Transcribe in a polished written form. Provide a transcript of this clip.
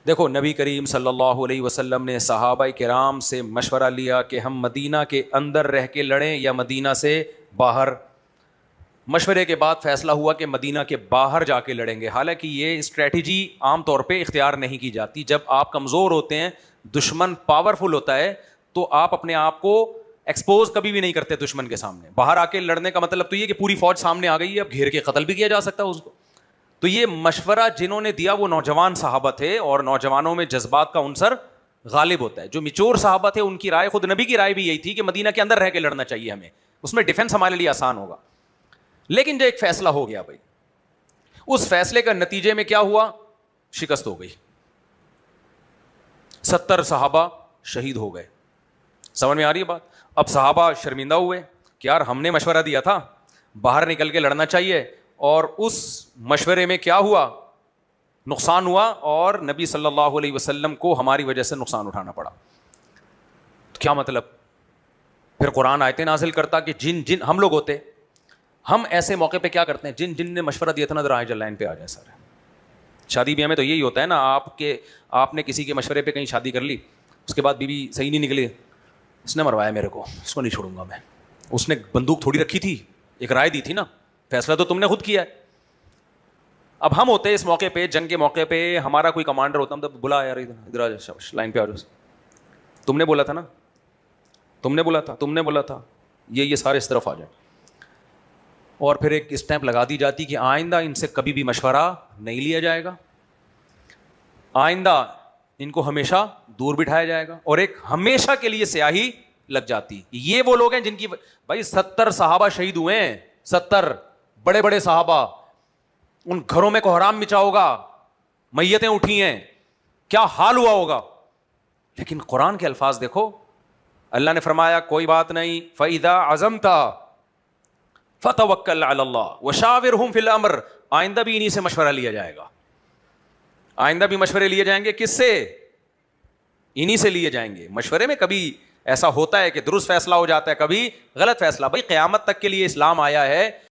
دیکھو نبی کریم صلی اللہ علیہ وسلم نے صحابہ کرام سے مشورہ لیا کہ ہم مدینہ کے اندر رہ کے لڑیں یا مدینہ سے باہر. مشورے کے بعد فیصلہ ہوا کہ مدینہ کے باہر جا کے لڑیں گے. حالانکہ یہ اسٹریٹجی عام طور پہ اختیار نہیں کی جاتی. جب آپ کمزور ہوتے ہیں, دشمن پاورفل ہوتا ہے, تو آپ اپنے آپ کو ایکسپوز کبھی بھی نہیں کرتے دشمن کے سامنے. باہر آ کے لڑنے کا مطلب تو یہ کہ پوری فوج سامنے آ گئی ہے, اب گھیر کے قتل بھی کیا جا سکتا ہے اس کو. تو یہ مشورہ جنہوں نے دیا وہ نوجوان صحابہ تھے, اور نوجوانوں میں جذبات کا عنصر غالب ہوتا ہے. جو میچور صحابہ تھے ان کی رائے, خود نبی کی رائے بھی یہی تھی کہ مدینہ کے اندر رہ کے لڑنا چاہیے ہمیں, اس میں ڈیفنس ہمارے لیے آسان ہوگا. لیکن جو ایک فیصلہ ہو گیا بھائی, اس فیصلے کا نتیجے میں کیا ہوا؟ شکست ہو گئی. 70 صحابہ شہید ہو گئے. سمجھ میں آ رہی ہے بات؟ اب صحابہ شرمندہ ہوئے کہ یار ہم نے مشورہ دیا تھا باہر نکل کے لڑنا چاہیے, اور اس مشورے میں کیا ہوا؟ نقصان ہوا, اور نبی صلی اللہ علیہ وسلم کو ہماری وجہ سے نقصان اٹھانا پڑا. تو کیا مطلب؟ پھر قرآن آیتیں نازل کرتا کہ جن ہم لوگ ہوتے, ہم ایسے موقع پہ کیا کرتے ہیں, جن نے مشورہ دیا تھا نا, ذرا آئے لائن پہ آ جائے سارے. شادی بیاہ میں تو یہی ہوتا ہے نا, آپ نے کسی کے مشورے پہ کہیں شادی کر لی, اس کے بعد بیوی صحیح نہیں نکلی, اس نے مروایا میرے کو, اس کو نہیں چھوڑوں گا میں. اس نے بندوق تھوڑی رکھی تھی, ایک رائے دی تھی نا, فیصلہ تو تم نے خود کیا ہے. اب ہم ہوتے اس موقع پہ, جنگ کے موقع پہ ہمارا کوئی کمانڈر ہوتا, ہم تو بلا یار ادھر آ جا, لائن پہ آ جاؤ, تم نے بولا تھا نا, تم نے بولا تھا, یہ سارے اس طرف آ جائیں. اور پھر ایک اسٹیمپ لگا دی جاتی کہ آئندہ ان سے کبھی بھی مشورہ نہیں لیا جائے گا, آئندہ ان کو ہمیشہ دور بٹھایا جائے گا, اور ایک ہمیشہ کے لیے سیاہی لگ جاتی. یہ وہ لوگ ہیں جن کی بھائی 70 صحابہ شہید ہوئے ہیں, 70 بڑے بڑے صحابہ. ان گھروں میں کوہرام مچا ہوگا, میتیں اٹھی ہیں, کیا حال ہوا ہوگا. لیکن قرآن کے الفاظ دیکھو, اللہ نے فرمایا کوئی بات نہیں, فَإِذَا عَزَمْتَ فَتَوَكَّلْ عَلَى اللَّهِ وَشَاوِرْهُمْ فِي الْأَمْرِ. آئندہ بھی انہی سے مشورہ لیا جائے گا, آئندہ بھی مشورے لیے جائیں گے. کس سے؟ انہی سے لیے جائیں گے. مشورے میں کبھی ایسا ہوتا ہے کہ درست فیصلہ ہو جاتا ہے, کبھی غلط فیصلہ. بھائی قیامت تک کے لیے اسلام آیا ہے